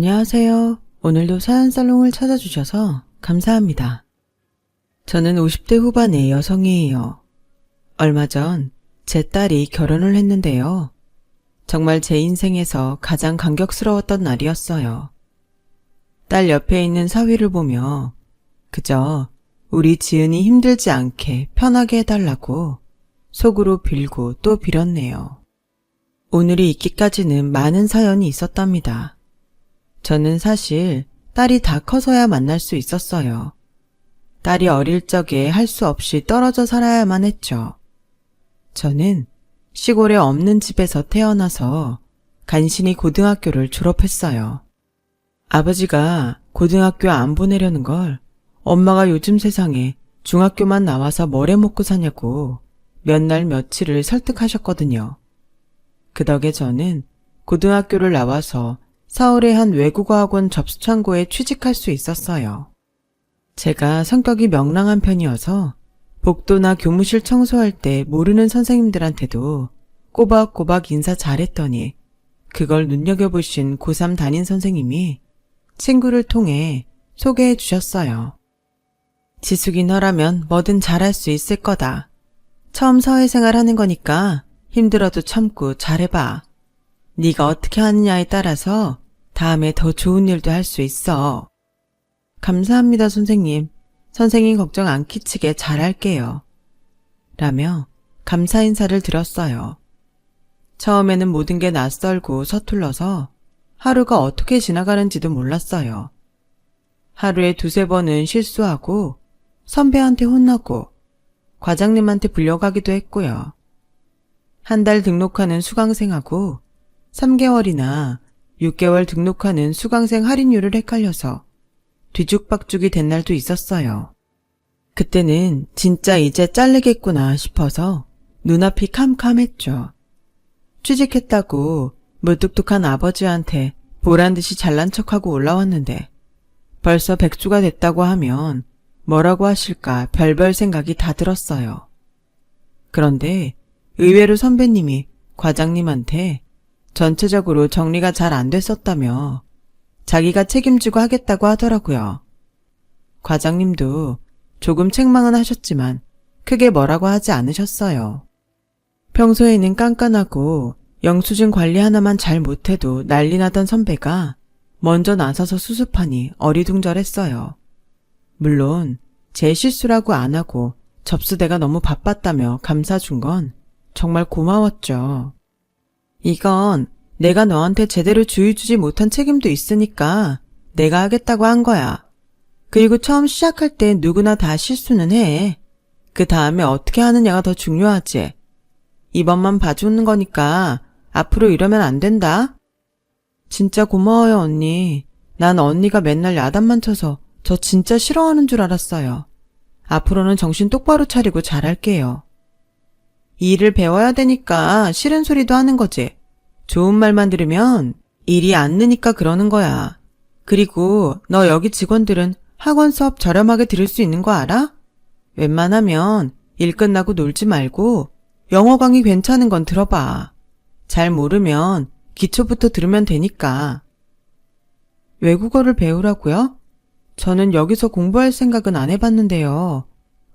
안녕하세요. 오늘도 사연살롱을 찾아주셔서 감사합니다. 저는 50대 후반의 여성이에요. 얼마 전 제 딸이 결혼을 했는데요. 정말 제 인생에서 가장 감격스러웠던 날이었어요. 딸 옆에 있는 사위를 보며 그저 우리 지은이 힘들지 않게 편하게 해달라고 속으로 빌고 또 빌었네요. 오늘이 있기까지는 많은 사연이 있었답니다. 저는 사실 딸이 다 커서야 만날 수 있었어요. 딸이 어릴 적에 할 수 없이 떨어져 살아야만 했죠. 저는 시골에 없는 집에서 태어나서 간신히 고등학교를 졸업했어요. 아버지가 고등학교 안 보내려는 걸 엄마가 요즘 세상에 중학교만 나와서 뭘 해먹고 사냐고 몇 날 며칠을 설득하셨거든요. 그 덕에 저는 고등학교를 나와서 서울의 한 외국어학원 접수창고에 취직할 수 있었어요. 제가 성격이 명랑한 편이어서 복도나 교무실 청소할 때 모르는 선생님들한테도 꼬박꼬박 인사 잘했더니 그걸 눈여겨보신 고3 담임 선생님이 친구를 통해 소개해 주셨어요. 지숙이 너라면 뭐든 잘할 수 있을 거다. 처음 사회생활 하는 거니까 힘들어도 참고 잘해봐. 네가 어떻게 하느냐에 따라서 다음에 더 좋은 일도 할 수 있어. 감사합니다, 선생님. 선생님 걱정 안 끼치게 잘할게요. 라며 감사 인사를 드렸어요. 처음에는 모든 게 낯설고 서툴러서 하루가 어떻게 지나가는지도 몰랐어요. 하루에 두세 번은 실수하고 선배한테 혼나고 과장님한테 불려가기도 했고요. 한 달 등록하는 수강생하고 3개월이나 6개월 등록하는 수강생 할인율을 헷갈려서 뒤죽박죽이 된 날도 있었어요. 그때는 진짜 이제 잘리겠구나 싶어서 눈앞이 캄캄했죠. 취직했다고 무뚝뚝한 아버지한테 보란듯이 잘난 척하고 올라왔는데 벌써 백수가 됐다고 하면 뭐라고 하실까 별별 생각이 다 들었어요. 그런데 의외로 선배님이 과장님한테 전체적으로 정리가 잘 안 됐었다며 자기가 책임지고 하겠다고 하더라고요. 과장님도 조금 책망은 하셨지만 크게 뭐라고 하지 않으셨어요. 평소에는 깐깐하고 영수증 관리 하나만 잘 못해도 난리 나던 선배가 먼저 나서서 수습하니 어리둥절했어요. 물론 제 실수라고 안 하고 접수대가 너무 바빴다며 감사준 건 정말 고마웠죠. 이건 내가 너한테 제대로 주의 주지 못한 책임도 있으니까 내가 하겠다고 한 거야. 그리고 처음 시작할 때 누구나 다 실수는 해. 그 다음에 어떻게 하느냐가 더 중요하지. 이번만 봐주는 거니까 앞으로 이러면 안 된다. 진짜 고마워요, 언니. 난 언니가 맨날 야단만 쳐서 저 진짜 싫어하는 줄 알았어요. 앞으로는 정신 똑바로 차리고 잘할게요. 일을 배워야 되니까 싫은 소리도 하는 거지. 좋은 말만 들으면 일이 안 느니까 그러는 거야. 그리고 너 여기 직원들은 학원 수업 저렴하게 들을 수 있는 거 알아? 웬만하면 일 끝나고 놀지 말고 영어 강의 괜찮은 건 들어봐. 잘 모르면 기초부터 들으면 되니까. 외국어를 배우라고요? 저는 여기서 공부할 생각은 안 해봤는데요.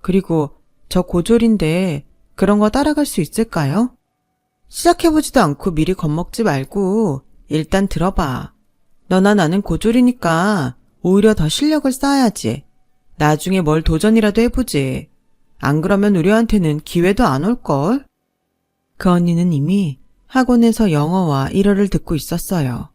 그리고 저 고졸인데 그런 거 따라갈 수 있을까요? 시작해보지도 않고 미리 겁먹지 말고 일단 들어봐. 너나 나는 고졸이니까 오히려 더 실력을 쌓아야지. 나중에 뭘 도전이라도 해보지. 안 그러면 우리한테는 기회도 안 올걸? 그 언니는 이미 학원에서 영어와 일어를 듣고 있었어요.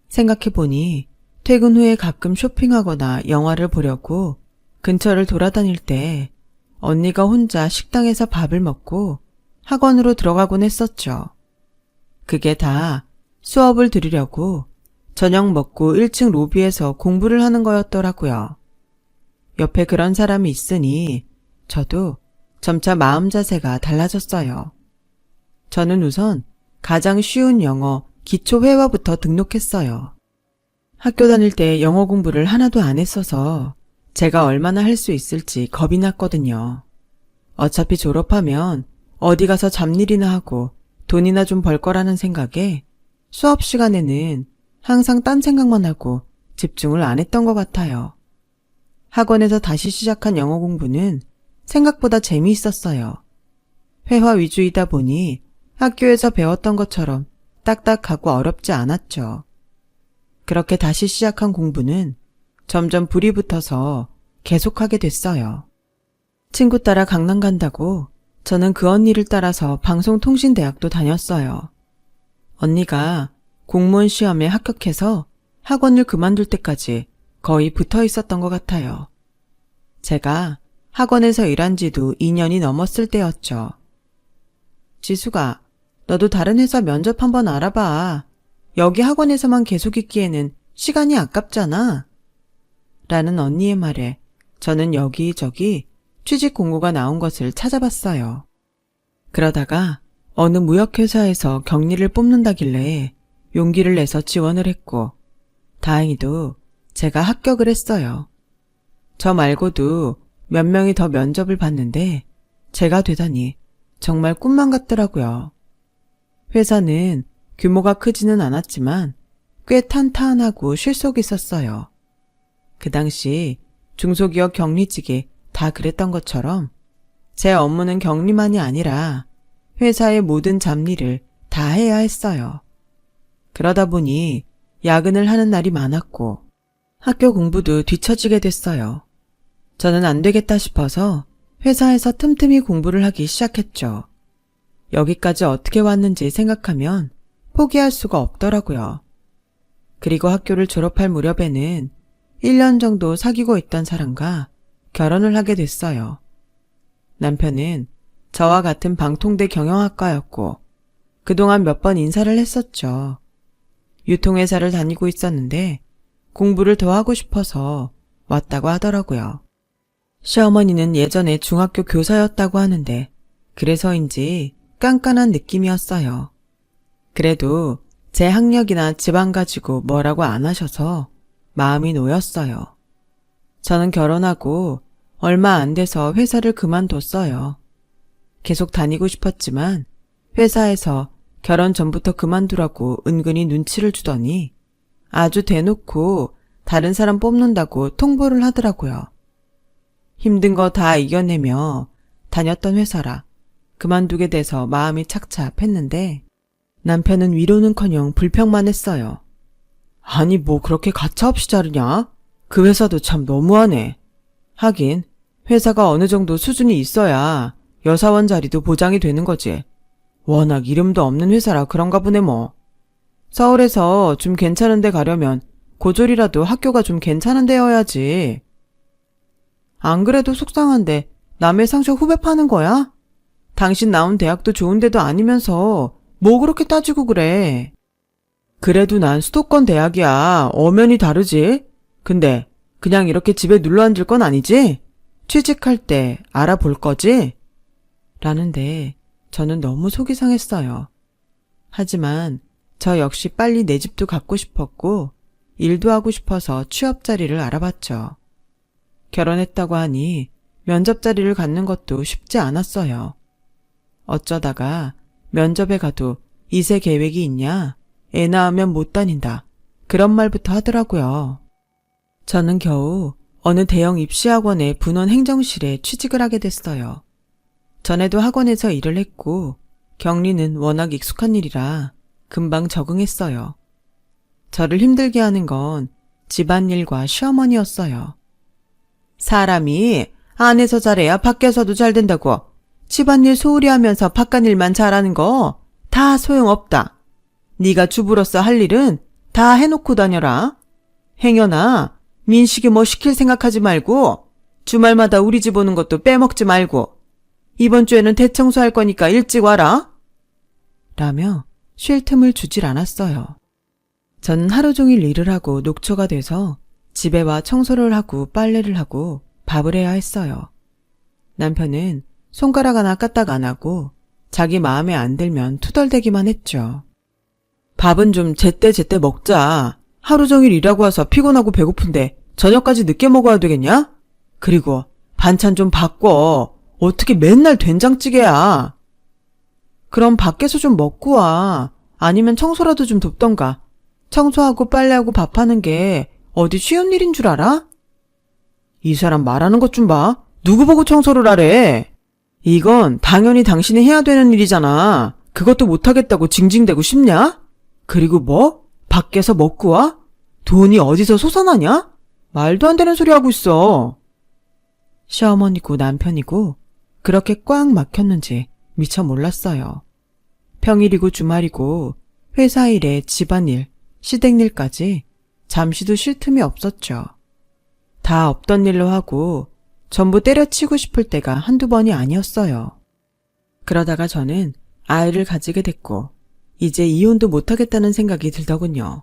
생각해보니 퇴근 후에 가끔 쇼핑하거나 영화를 보려고 근처를 돌아다닐 때 언니가 혼자 식당에서 밥을 먹고 학원으로 들어가곤 했었죠. 그게 다 수업을 들으려고 저녁 먹고 1층 로비에서 공부를 하는 거였더라고요. 옆에 그런 사람이 있으니 저도 점차 마음 자세가 달라졌어요. 저는 우선 가장 쉬운 영어 기초 회화부터 등록했어요. 학교 다닐 때 영어 공부를 하나도 안 했어서 제가 얼마나 할 수 있을지 겁이 났거든요. 어차피 졸업하면 어디 가서 잡일이나 하고 돈이나 좀 벌 거라는 생각에 수업 시간에는 항상 딴 생각만 하고 집중을 안 했던 것 같아요. 학원에서 다시 시작한 영어 공부는 생각보다 재미있었어요. 회화 위주이다 보니 학교에서 배웠던 것처럼 딱딱하고 어렵지 않았죠. 그렇게 다시 시작한 공부는 점점 불이 붙어서 계속하게 됐어요. 친구 따라 강남 간다고 저는 그 언니를 따라서 방송통신대학도 다녔어요. 언니가 공무원 시험에 합격해서 학원을 그만둘 때까지 거의 붙어 있었던 것 같아요. 제가 학원에서 일한 지도 2년이 넘었을 때였죠. 지수가, 너도 다른 회사 면접 한번 알아봐. 여기 학원에서만 계속 있기에는 시간이 아깝잖아. 라는 언니의 말에 저는 여기저기 취직 공고가 나온 것을 찾아봤어요. 그러다가 어느 무역회사에서 격리를 뽑는다길래 용기를 내서 지원을 했고, 다행히도 제가 합격을 했어요. 저 말고도 몇 명이 더 면접을 봤는데 제가 되다니 정말 꿈만 같더라고요. 회사는 규모가 크지는 않았지만 꽤 탄탄하고 실속 있었어요. 그 당시 중소기업 격리직이 다 그랬던 것처럼 제 업무는 격리만이 아니라 회사의 모든 잡일을 다 해야 했어요. 그러다 보니 야근을 하는 날이 많았고 학교 공부도 뒤처지게 됐어요. 저는 안 되겠다 싶어서 회사에서 틈틈이 공부를 하기 시작했죠. 여기까지 어떻게 왔는지 생각하면 포기할 수가 없더라고요. 그리고 학교를 졸업할 무렵에는 1년 정도 사귀고 있던 사람과 결혼을 하게 됐어요. 남편은 저와 같은 방통대 경영학과였고 그동안 몇 번 인사를 했었죠. 유통회사를 다니고 있었는데 공부를 더 하고 싶어서 왔다고 하더라고요. 시어머니는 예전에 중학교 교사였다고 하는데 그래서인지 깐깐한 느낌이었어요. 그래도 제 학력이나 집안 가지고 뭐라고 안 하셔서 마음이 놓였어요. 저는 결혼하고 얼마 안 돼서 회사를 그만뒀어요. 계속 다니고 싶었지만 회사에서 결혼 전부터 그만두라고 은근히 눈치를 주더니 아주 대놓고 다른 사람 뽑는다고 통보를 하더라고요. 힘든 거 다 이겨내며 다녔던 회사라 그만두게 돼서 마음이 착잡했는데 남편은 위로는커녕 불평만 했어요. 아니 뭐 그렇게 가차없이 자르냐? 그 회사도 참 너무하네. 하긴 회사가 어느 정도 수준이 있어야 여사원 자리도 보장이 되는 거지. 워낙 이름도 없는 회사라 그런가 보네 뭐. 서울에서 좀 괜찮은 데 가려면 고졸이라도 학교가 좀 괜찮은 데여야지. 안 그래도 속상한데 남의 상처 후배 파는 거야? 당신 나온 대학도 좋은 데도 아니면서 뭐 그렇게 따지고 그래. 그래도 난 수도권 대학이야. 엄연히 다르지. 근데 그냥 이렇게 집에 눌러 앉을 건 아니지? 취직할 때 알아볼 거지? 라는데 저는 너무 속이 상했어요. 하지만 저 역시 빨리 내 집도 갖고 싶었고 일도 하고 싶어서 취업 자리를 알아봤죠. 결혼했다고 하니 면접 자리를 갖는 것도 쉽지 않았어요. 어쩌다가 면접에 가도 2세 계획이 있냐? 애 낳으면 못 다닌다. 그런 말부터 하더라고요. 저는 겨우 어느 대형 입시학원의 분원 행정실에 취직을 하게 됐어요. 전에도 학원에서 일을 했고 격리는 워낙 익숙한 일이라 금방 적응했어요. 저를 힘들게 하는 건 집안일과 시어머니였어요. 사람이 안에서 잘해야 밖에서도 잘 된다고. 집안일 소홀히 하면서 바깥일만 잘하는 거 다 소용없다. 네가 주부로서 할 일은 다 해놓고 다녀라. 행여나 민식이 뭐 시킬 생각하지 말고 주말마다 우리 집 오는 것도 빼먹지 말고 이번 주에는 대청소할 거니까 일찍 와라. 라며 쉴 틈을 주질 않았어요. 저는 하루 종일 일을 하고 녹초가 돼서 집에 와 청소를 하고 빨래를 하고 밥을 해야 했어요. 남편은 손가락 하나 까딱 안 하고 자기 마음에 안 들면 투덜대기만 했죠. 밥은 좀 제때제때 먹자. 하루 종일 일하고 와서 피곤하고 배고픈데 저녁까지 늦게 먹어야 되겠냐? 그리고 반찬 좀 바꿔. 어떻게 맨날 된장찌개야. 그럼 밖에서 좀 먹고 와. 아니면 청소라도 좀 돕던가. 청소하고 빨래하고 밥하는 게 어디 쉬운 일인 줄 알아? 이 사람 말하는 것 좀 봐. 누구 보고 청소를 하래? 이건 당연히 당신이 해야 되는 일이잖아. 그것도 못하겠다고 징징대고 싶냐? 그리고 뭐? 밖에서 먹고 와? 돈이 어디서 솟아나냐? 말도 안 되는 소리 하고 있어. 시어머니고 남편이고 그렇게 꽉 막혔는지 미처 몰랐어요. 평일이고 주말이고 회사 일에 집안일, 시댁일까지 잠시도 쉴 틈이 없었죠. 다 없던 일로 하고 전부 때려치고 싶을 때가 한두 번이 아니었어요. 그러다가 저는 아이를 가지게 됐고 이제 이혼도 못하겠다는 생각이 들더군요.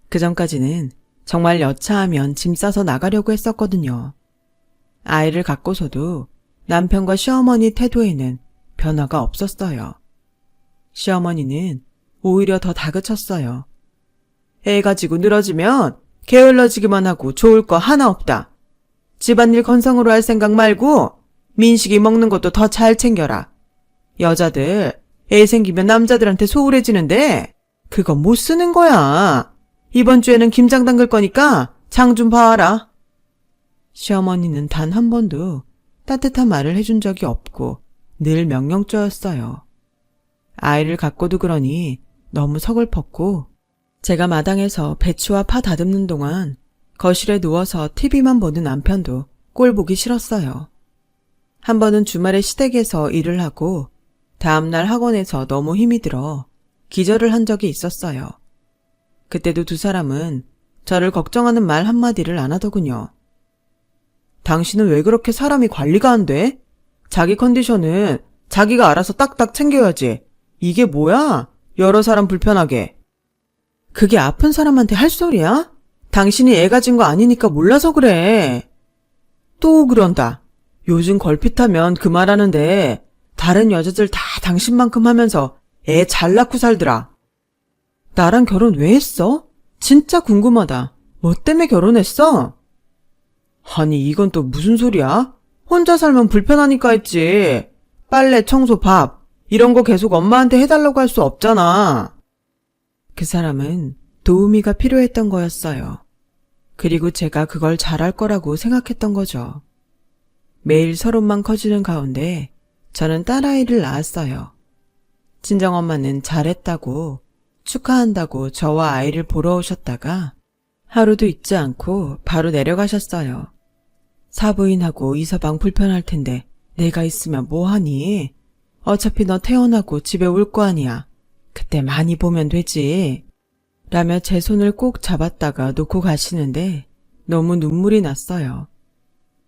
그전까지는 정말 여차하면 짐 싸서 나가려고 했었거든요. 아이를 갖고서도 남편과 시어머니 태도에는 변화가 없었어요. 시어머니는 오히려 더 다그쳤어요. 애 가지고 늘어지면 게을러지기만 하고 좋을 거 하나 없다. 집안일 건성으로 할 생각 말고 민식이 먹는 것도 더 잘 챙겨라. 여자들 애 생기면 남자들한테 소홀해지는데 그거 못 쓰는 거야. 이번 주에는 김장 담글 거니까 장 좀 봐와라. 시어머니는 단 한 번도 따뜻한 말을 해준 적이 없고 늘 명령조였어요. 아이를 갖고도 그러니 너무 서글펐고 제가 마당에서 배추와 파 다듬는 동안 거실에 누워서 TV만 보는 남편도 꼴 보기 싫었어요. 한 번은 주말에 시댁에서 일을 하고 다음날 학원에서 너무 힘이 들어 기절을 한 적이 있었어요. 그때도 두 사람은 저를 걱정하는 말 한마디를 안 하더군요. 당신은 왜 그렇게 사람이 관리가 안 돼? 자기 컨디션은 자기가 알아서 딱딱 챙겨야지. 이게 뭐야? 여러 사람 불편하게. 그게 아픈 사람한테 할 소리야? 당신이 애 가진 거 아니니까 몰라서 그래. 또 그런다. 요즘 걸핏하면 그 말하는데 다른 여자들 다 당신만큼 하면서 애 잘 낳고 살더라. 나랑 결혼 왜 했어? 진짜 궁금하다. 뭐 때문에 결혼했어? 아니 이건 또 무슨 소리야? 혼자 살면 불편하니까 했지. 빨래, 청소, 밥 이런 거 계속 엄마한테 해달라고 할 수 없잖아. 그 사람은 도우미가 필요했던 거였어요. 그리고 제가 그걸 잘할 거라고 생각했던 거죠. 매일 서론만 커지는 가운데 저는 딸아이를 낳았어요. 친정엄마는 잘했다고 축하한다고 저와 아이를 보러 오셨다가 하루도 있지 않고 바로 내려가셨어요. 사부인하고 이서방 불편할 텐데 내가 있으면 뭐하니? 어차피 너 태어나고 집에 올 거 아니야. 그때 많이 보면 되지. 라며 제 손을 꼭 잡았다가 놓고 가시는데 너무 눈물이 났어요.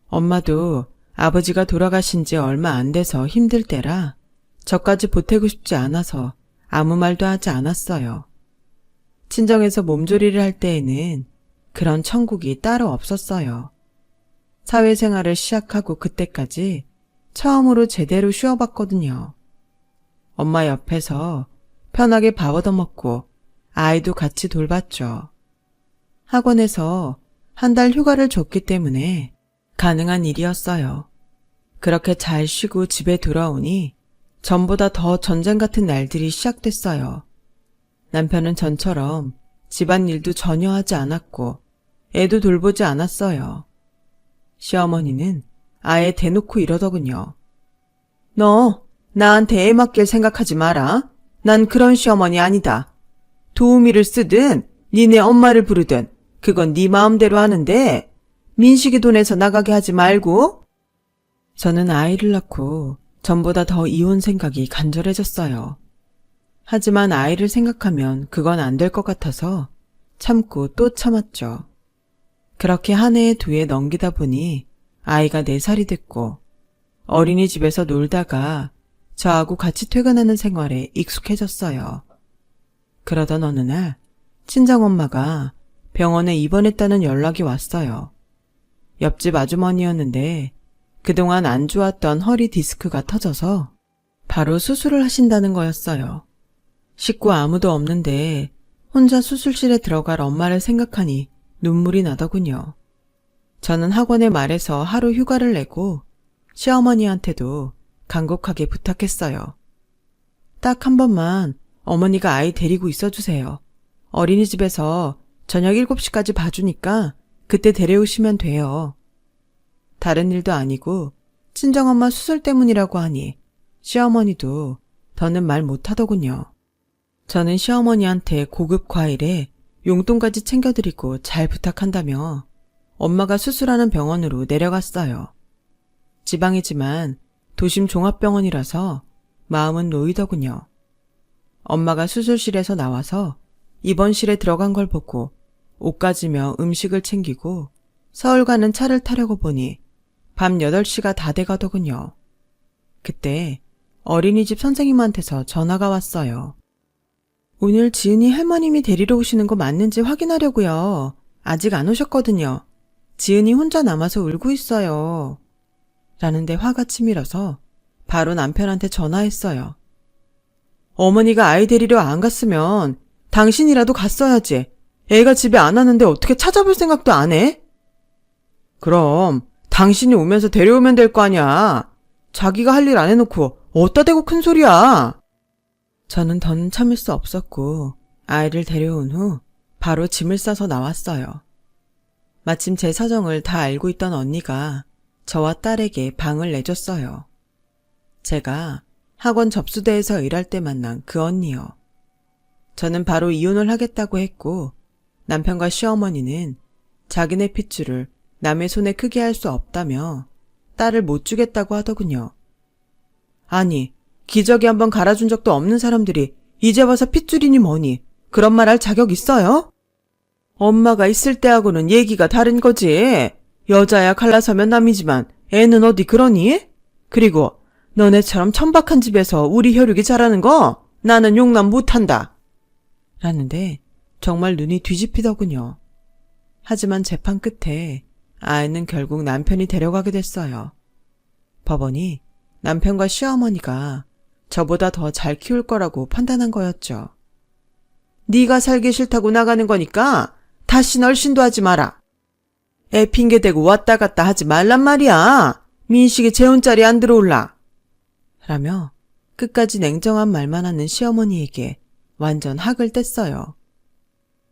엄마도 아버지가 돌아가신 지 얼마 안 돼서 힘들 때라 저까지 보태고 싶지 않아서 아무 말도 하지 않았어요. 친정에서 몸조리를 할 때에는 그런 천국이 따로 없었어요. 사회생활을 시작하고 그때까지 처음으로 제대로 쉬어봤거든요. 엄마 옆에서 편하게 밥 얻어먹고 아이도 같이 돌봤죠. 학원에서 한 달 휴가를 줬기 때문에 가능한 일이었어요. 그렇게 잘 쉬고 집에 돌아오니 전보다 더 전쟁 같은 날들이 시작됐어요. 남편은 전처럼 집안일도 전혀 하지 않았고 애도 돌보지 않았어요. 시어머니는 아예 대놓고 이러더군요. 너 나한테 애 맡길 생각하지 마라. 난 그런 시어머니 아니다. 도우미를 쓰든 니네 엄마를 부르든 그건 네 마음대로 하는데 민식이 돈에서 나가게 하지 말고. 저는 아이를 낳고 전보다 더 이혼 생각이 간절해졌어요. 하지만 아이를 생각하면 그건 안 될 것 같아서 참고 또 참았죠. 그렇게 한 해에 두 해 넘기다 보니 아이가 4살이 됐고 어린이집에서 놀다가 저하고 같이 퇴근하는 생활에 익숙해졌어요. 그러던 어느 날 친정엄마가 병원에 입원했다는 연락이 왔어요. 옆집 아주머니였는데 그동안 안 좋았던 허리 디스크가 터져서 바로 수술을 하신다는 거였어요. 식구 아무도 없는데 혼자 수술실에 들어갈 엄마를 생각하니 눈물이 나더군요. 저는 학원에 말해서 하루 휴가를 내고 시어머니한테도 간곡하게 부탁했어요. 딱 한 번만 어머니가 아이 데리고 있어주세요. 어린이집에서 저녁 7시까지 봐주니까 그때 데려오시면 돼요. 다른 일도 아니고 친정엄마 수술 때문이라고 하니 시어머니도 더는 말 못하더군요. 저는 시어머니한테 고급 과일에 용돈까지 챙겨드리고 잘 부탁한다며 엄마가 수술하는 병원으로 내려갔어요. 지방이지만 도심 종합병원이라서 마음은 놓이더군요. 엄마가 수술실에서 나와서 입원실에 들어간 걸 보고 옷 가지며 음식을 챙기고 서울 가는 차를 타려고 보니 밤 8시가 다 돼가더군요. 그때 어린이집 선생님한테서 전화가 왔어요. 오늘 지은이 할머님이 데리러 오시는 거 맞는지 확인하려고요. 아직 안 오셨거든요. 지은이 혼자 남아서 울고 있어요. 라는데 화가 치밀어서 바로 남편한테 전화했어요. 어머니가 아이 데리러 안 갔으면 당신이라도 갔어야지. 애가 집에 안 왔는데 어떻게 찾아볼 생각도 안 해? 그럼 당신이 오면서 데려오면 될 거 아니야. 자기가 할 일 안 해놓고 어디다 대고 큰 소리야. 저는 더는 참을 수 없었고 아이를 데려온 후 바로 짐을 싸서 나왔어요. 마침 제 사정을 다 알고 있던 언니가 저와 딸에게 방을 내줬어요. 제가 학원 접수대에서 일할 때 만난 그 언니요. 저는 바로 이혼을 하겠다고 했고 남편과 시어머니는 자기네 핏줄을 남의 손에 크게 할 수 없다며 딸을 못 주겠다고 하더군요. 아니, 기저귀 한번 갈아준 적도 없는 사람들이 이제 와서 핏줄이니 뭐니 그런 말 할 자격 있어요? 엄마가 있을 때하고는 얘기가 다른 거지. 여자야 갈라서면 남이지만 애는 어디 그러니? 그리고 너네처럼 천박한 집에서 우리 혈육이 자라는 거 나는 용납 못한다. 라는데 정말 눈이 뒤집히더군요. 하지만 재판 끝에 아이는 결국 남편이 데려가게 됐어요. 법원이 남편과 시어머니가 저보다 더 잘 키울 거라고 판단한 거였죠. 네가 살기 싫다고 나가는 거니까 다시 널씬도 하지 마라. 애 핑계대고 왔다 갔다 하지 말란 말이야. 민식이 재혼자리 안 들어올라. 라며 끝까지 냉정한 말만 하는 시어머니에게 완전 학을 뗐어요.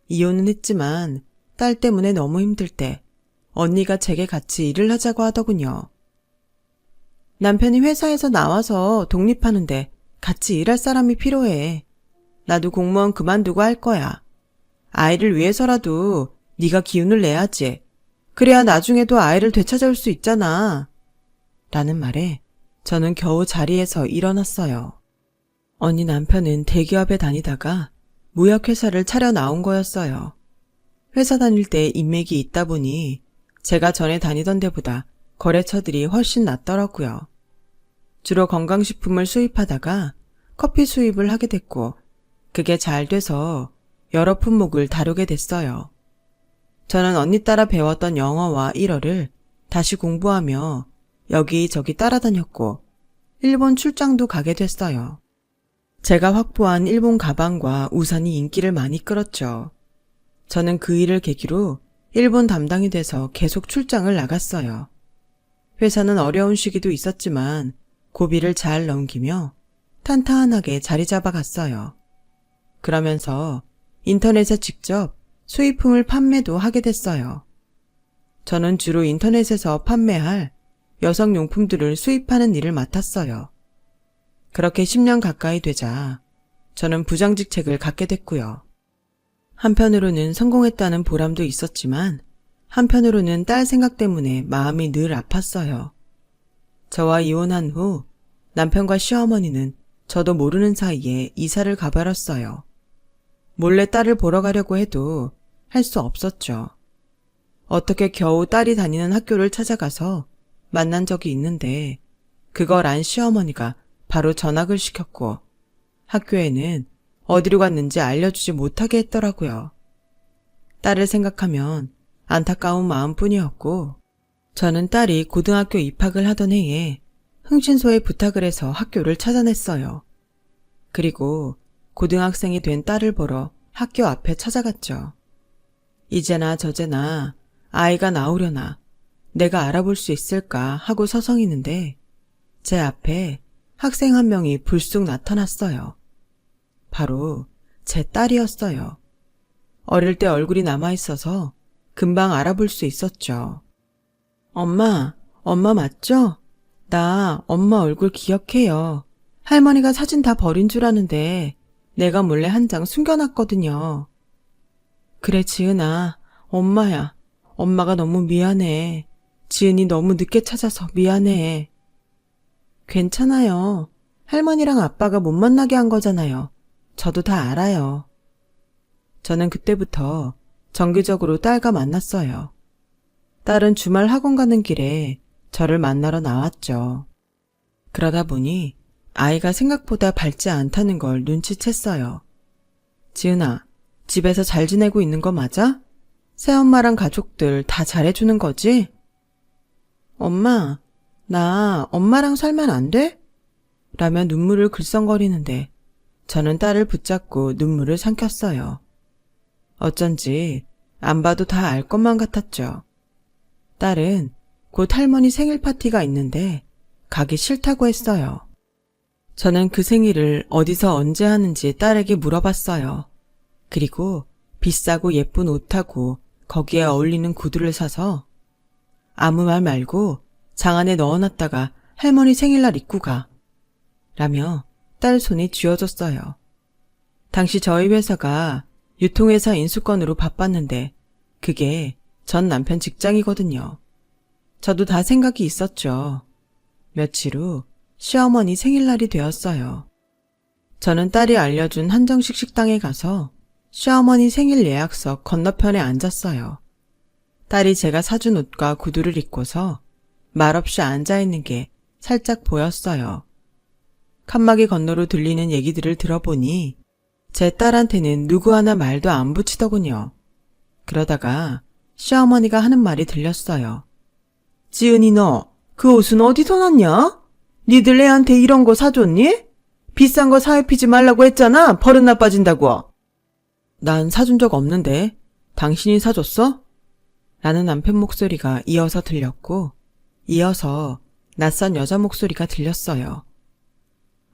이혼은 했지만 딸 때문에 너무 힘들 때 언니가 제게 같이 일을 하자고 하더군요. 남편이 회사에서 나와서 독립하는데 같이 일할 사람이 필요해. 나도 공무원 그만두고 할 거야. 아이를 위해서라도 네가 기운을 내야지. 그래야 나중에도 아이를 되찾아올 수 있잖아. 라는 말에 저는 겨우 자리에서 일어났어요. 언니 남편은 대기업에 다니다가 무역회사를 차려 나온 거였어요. 회사 다닐 때 인맥이 있다 보니 제가 전에 다니던 데보다 거래처들이 훨씬 낫더라고요. 주로 건강식품을 수입하다가 커피 수입을 하게 됐고 그게 잘 돼서 여러 품목을 다루게 됐어요. 저는 언니 따라 배웠던 영어와 일어를 다시 공부하며 여기저기 따라다녔고 일본 출장도 가게 됐어요. 제가 확보한 일본 가방과 우산이 인기를 많이 끌었죠. 저는 그 일을 계기로 일본 담당이 돼서 계속 출장을 나갔어요. 회사는 어려운 시기도 있었지만 고비를 잘 넘기며 탄탄하게 자리 잡아갔어요. 그러면서 인터넷에 직접 수입품을 판매도 하게 됐어요. 저는 주로 인터넷에서 판매할 여성용품들을 수입하는 일을 맡았어요. 그렇게 10년 가까이 되자 저는 부장직책을 갖게 됐고요. 한편으로는 성공했다는 보람도 있었지만 한편으로는 딸 생각 때문에 마음이 늘 아팠어요. 저와 이혼한 후 남편과 시어머니는 저도 모르는 사이에 이사를 가버렸어요. 몰래 딸을 보러 가려고 해도 할 수 없었죠. 어떻게 겨우 딸이 다니는 학교를 찾아가서 만난 적이 있는데 그걸 안 시어머니가 바로 전학을 시켰고 학교에는 어디로 갔는지 알려주지 못하게 했더라고요. 딸을 생각하면 안타까운 마음뿐이었고 저는 딸이 고등학교 입학을 하던 해에 흥신소에 부탁을 해서 학교를 찾아냈어요. 그리고 고등학생이 된 딸을 보러 학교 앞에 찾아갔죠. 이제나 저제나 아이가 나오려나 내가 알아볼 수 있을까 하고 서성이는데 제 앞에 학생 한 명이 불쑥 나타났어요. 바로 제 딸이었어요. 어릴 때 얼굴이 남아있어서 금방 알아볼 수 있었죠. 엄마 맞죠? 나 엄마 얼굴 기억해요. 할머니가 사진 다 버린 줄 아는데 내가 몰래 한 장 숨겨놨거든요. 그래, 지은아, 엄마야. 엄마가 너무 미안해. 지은이 너무 늦게 찾아서 미안해. 괜찮아요. 할머니랑 아빠가 못 만나게 한 거잖아요. 저도 다 알아요. 저는 그때부터 정기적으로 딸과 만났어요. 딸은 주말 학원 가는 길에 저를 만나러 나왔죠. 그러다 보니 아이가 생각보다 밝지 않다는 걸 눈치챘어요. 지은아, 집에서 잘 지내고 있는 거 맞아? 새엄마랑 가족들 다 잘해주는 거지? 엄마, 나 엄마랑 살면 안 돼? 라며 눈물을 글썽거리는데 저는 딸을 붙잡고 눈물을 삼켰어요. 어쩐지 안 봐도 다 알 것만 같았죠. 딸은 곧 할머니 생일 파티가 있는데 가기 싫다고 했어요. 저는 그 생일을 어디서 언제 하는지 딸에게 물어봤어요. 그리고 비싸고 예쁜 옷하고 거기에 어울리는 구두를 사서 아무 말 말고 장 안에 넣어놨다가 할머니 생일날 입고 가. 라며 딸 손에 쥐어줬어요. 당시 저희 회사가 유통회사 인수권으로 바빴는데 그게 전 남편 직장이거든요. 저도 다 생각이 있었죠. 며칠 후 시어머니 생일날이 되었어요. 저는 딸이 알려준 한정식 식당에 가서 시어머니 생일 예약석 건너편에 앉았어요. 딸이 제가 사준 옷과 구두를 입고서 말없이 앉아있는 게 살짝 보였어요. 칸막이 건너로 들리는 얘기들을 들어보니 제 딸한테는 누구 하나 말도 안 붙이더군요. 그러다가 시어머니가 하는 말이 들렸어요. 지은이 너 그 옷은 어디서 났냐? 니들 애한테 이런 거 사줬니? 비싼 거 사 입히지 말라고 했잖아. 버릇 나빠진다고. 난 사준 적 없는데 당신이 사줬어? 라는 남편 목소리가 이어서 들렸고 이어서 낯선 여자 목소리가 들렸어요.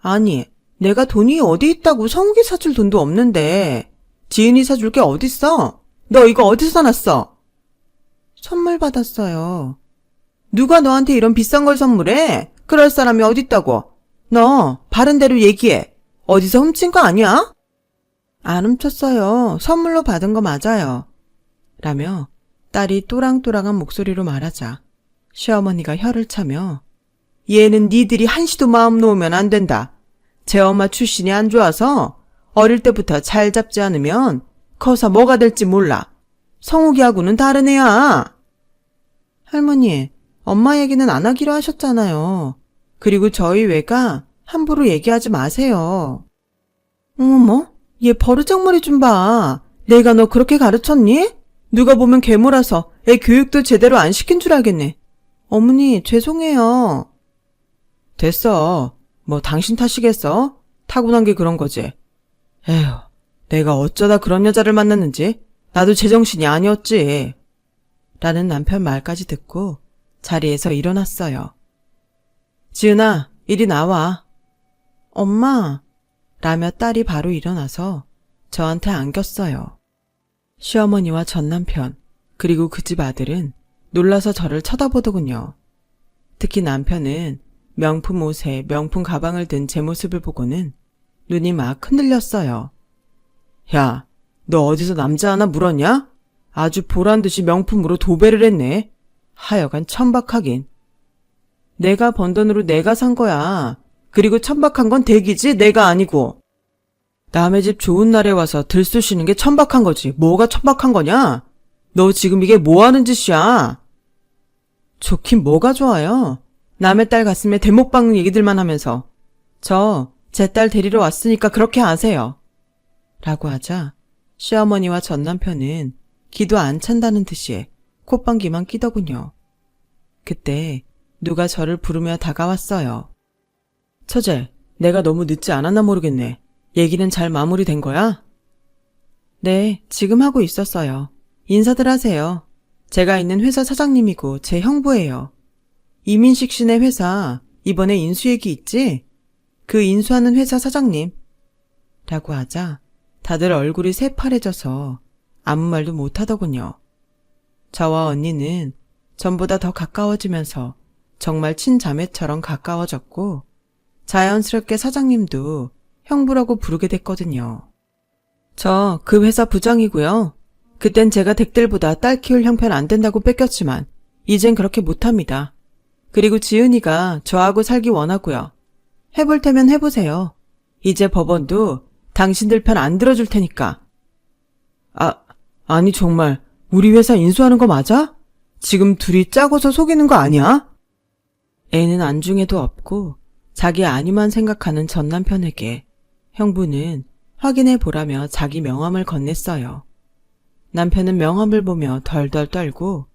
아니, 내가 돈이 어디 있다고 성욱이 사줄 돈도 없는데 지은이 사줄 게 어딨어? 너 이거 어디서 났어? 선물 받았어요. 누가 너한테 이런 비싼 걸 선물해? 그럴 사람이 어딨다고? 너 바른 대로 얘기해. 어디서 훔친 거 아니야? 안 훔쳤어요. 선물로 받은 거 맞아요. 라며 딸이 또랑또랑한 목소리로 말하자 시어머니가 혀를 차며 얘는 니들이 한시도 마음 놓으면 안 된다. 제 엄마 출신이 안 좋아서 어릴 때부터 잘 잡지 않으면 커서 뭐가 될지 몰라. 성욱이하고는 다른 애야. 할머니, 엄마 얘기는 안 하기로 하셨잖아요. 그리고 저희 외가 함부로 얘기하지 마세요. 어머, 얘 버르장머리 좀 봐. 내가 너 그렇게 가르쳤니? 누가 보면 괴물아서 애 교육도 제대로 안 시킨 줄 알겠네. 어머니, 죄송해요. 됐어. 뭐 당신 탓이겠어? 타고난 게 그런 거지. 에휴, 내가 어쩌다 그런 여자를 만났는지 나도 제정신이 아니었지. 라는 남편 말까지 듣고 자리에서 일어났어요. 지은아, 이리 나와. 엄마, 라며 딸이 바로 일어나서 저한테 안겼어요. 시어머니와 전 남편, 그리고 그 집 아들은 놀라서 저를 쳐다보더군요. 특히 남편은 명품 옷에 명품 가방을 든 제 모습을 보고는 눈이 막 흔들렸어요. 야, 너 어디서 남자 하나 물었냐? 아주 보란듯이 명품으로 도배를 했네. 하여간 천박하긴. 내가 번 돈으로 내가 산 거야. 그리고 천박한 건 댁이지 내가 아니고. 남의 집 좋은 날에 와서 들쑤시는 게 천박한 거지. 뭐가 천박한 거냐? 너 지금 이게 뭐 하는 짓이야? 좋긴 뭐가 좋아요. 남의 딸 가슴에 대못 박는 얘기들만 하면서. 제 딸 데리러 왔으니까 그렇게 아세요. 라고 하자 시어머니와 전 남편은 기도 안 찬다는 듯이 콧방귀만 끼더군요. 그때 누가 저를 부르며 다가왔어요. 처제, 내가 너무 늦지 않았나 모르겠네. 얘기는 잘 마무리된 거야? 네, 지금 하고 있었어요. 인사들 하세요. 제가 있는 회사 사장님이고 제 형부예요. 이민식 씨네 회사 이번에 인수 얘기 있지? 그 인수하는 회사 사장님. 라고 하자 다들 얼굴이 새파래져서 아무 말도 못하더군요. 저와 언니는 전보다 더 가까워지면서 정말 친자매처럼 가까워졌고 자연스럽게 사장님도 형부라고 부르게 됐거든요. 저 그 회사 부장이고요. 그땐 제가 댁들보다 딸 키울 형편 안 된다고 뺏겼지만 이젠 그렇게 못합니다. 그리고 지은이가 저하고 살기 원하고요. 해볼 테면 해보세요. 이제 법원도 당신들 편 안 들어줄 테니까. 아니 정말 우리 회사 인수하는 거 맞아? 지금 둘이 짜고서 속이는 거 아니야? 애는 안중에도 없고 자기 아니만 생각하는 전 남편에게 형부는 확인해 보라며 자기 명함을 건넸어요. 남편은 명함을 보며 덜덜 떨고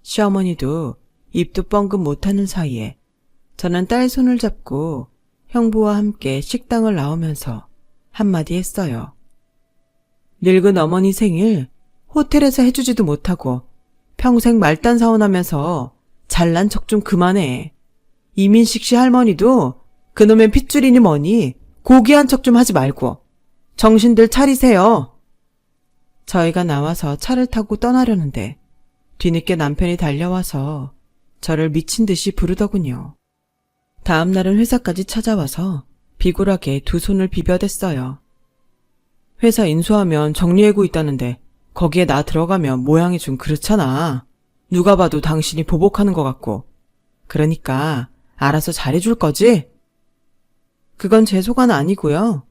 시어머니도 입도 뻥긋 못하는 사이에 저는 딸 손을 잡고 형부와 함께 식당을 나오면서 한마디 했어요. 늙은 어머니 생일 호텔에서 해주지도 못하고 평생 말단 사원하면서 잘난 척 좀 그만해. 이민식 씨 할머니도 그놈의 핏줄이니 뭐니 고귀한 척 좀 하지 말고 정신들 차리세요. 저희가 나와서 차를 타고 떠나려는데 뒤늦게 남편이 달려와서 저를 미친 듯이 부르더군요. 다음 날은 회사까지 찾아와서 비굴하게 두 손을 비벼댔어요. 회사 인수하면 정리해고 있다는데 거기에 나 들어가면 모양이 좀 그렇잖아. 누가 봐도 당신이 보복하는 것 같고. 그러니까 알아서 잘해줄 거지? 그건 제 소관 아니고요.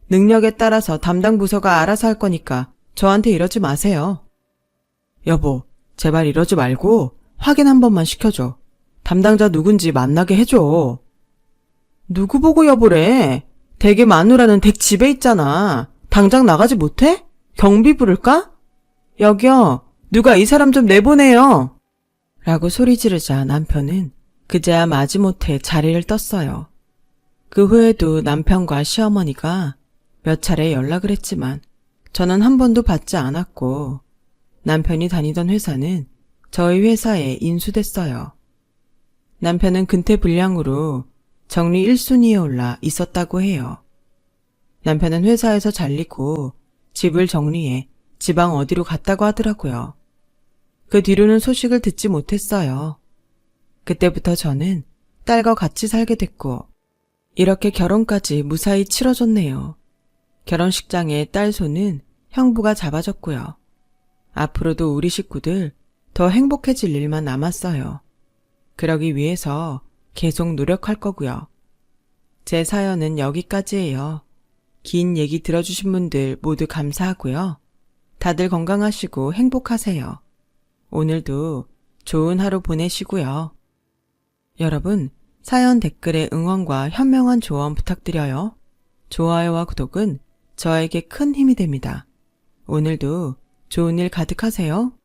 능력에 따라서 담당 부서가 알아서 할 거니까 저한테 이러지 마세요. 여보, 제발 이러지 말고 확인 한 번만 시켜줘. 담당자 누군지 만나게 해줘. 누구 보고 여보래? 댁의 마누라는 댁 집에 있잖아. 당장 나가지 못해? 경비 부를까? 여기요, 누가 이 사람 좀 내보내요. 라고 소리 지르자 남편은 그제야 마지못해 자리를 떴어요. 그 후에도 남편과 시어머니가 몇 차례 연락을 했지만 저는 한 번도 받지 않았고 남편이 다니던 회사는 저희 회사에 인수됐어요. 남편은 근태불량으로 정리 1순위에 올라 있었다고 해요. 남편은 회사에서 잘리고 집을 정리해 지방 어디로 갔다고 하더라고요. 그 뒤로는 소식을 듣지 못했어요. 그때부터 저는 딸과 같이 살게 됐고 이렇게 결혼까지 무사히 치러졌네요. 결혼식장에 딸 손은 형부가 잡아줬고요. 앞으로도 우리 식구들 더 행복해질 일만 남았어요. 그러기 위해서 계속 노력할 거고요. 제 사연은 여기까지예요. 긴 얘기 들어주신 분들 모두 감사하고요. 다들 건강하시고 행복하세요. 오늘도 좋은 하루 보내시고요. 여러분, 사연 댓글에 응원과 현명한 조언 부탁드려요. 좋아요와 구독은 저에게 큰 힘이 됩니다. 오늘도 좋은 일 가득하세요.